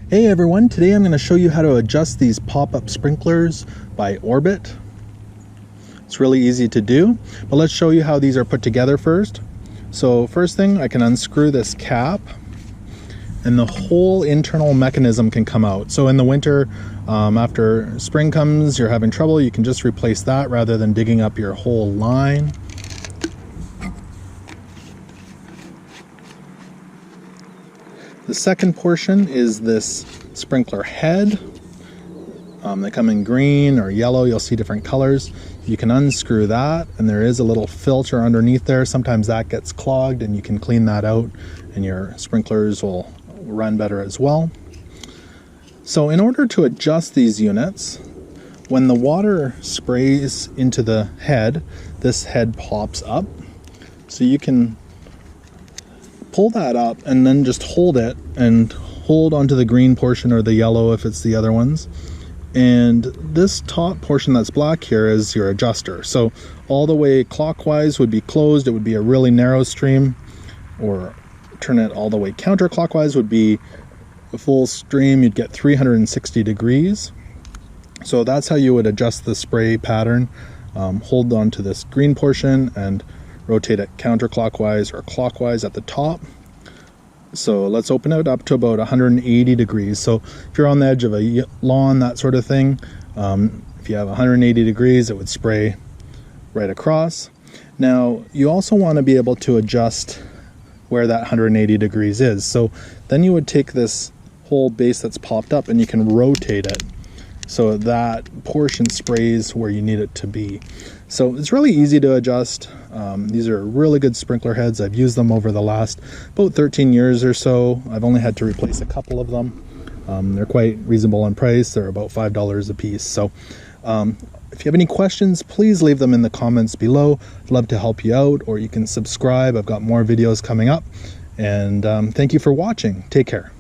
Hey everyone, today I'm going to show you how to adjust these pop-up sprinklers by orbit. It's really easy to do, but let's show you how these are put together first. So first thing, I can unscrew this cap and the whole internal mechanism can come out. So in the winter, after spring comes, you're having trouble, you can just replace that rather than digging up your whole line. The second portion is this sprinkler head. They come in green or yellow, you'll see different colors. You can unscrew that and there is a little filter underneath there. Sometimes that gets clogged and you can clean that out and your sprinklers will run better as well. So in order to adjust these units, when the water sprays into the head, this head pops up. So you can pull that up and then just hold it and hold onto the green portion or the yellow if it's the other ones. And this top portion that's black here is your adjuster. So all the way clockwise would be closed, it would be a really narrow stream, or turn it all the way counterclockwise would be a full stream, you'd get 360 degrees. So that's how you would adjust the spray pattern. Hold on to this green portion and rotate it counterclockwise or clockwise at the top. So let's open it up to about 180 degrees. So if you're on the edge of a lawn, that sort of thing, if you have 180 degrees, it would spray right across. Now, you also want to be able to adjust where that 180 degrees is. So then you would take this whole base that's popped up and you can rotate it so that portion sprays where you need it to be. So it's really easy to adjust. These are really good sprinkler heads. I've used them over the last about 13 years or so. I've only had to replace a couple of them. They're quite reasonable in price. They're about $5 a piece. So if you have any questions, please leave them in the comments below. I'd love to help you out, or you can subscribe. I've got more videos coming up. And thank you for watching. Take care.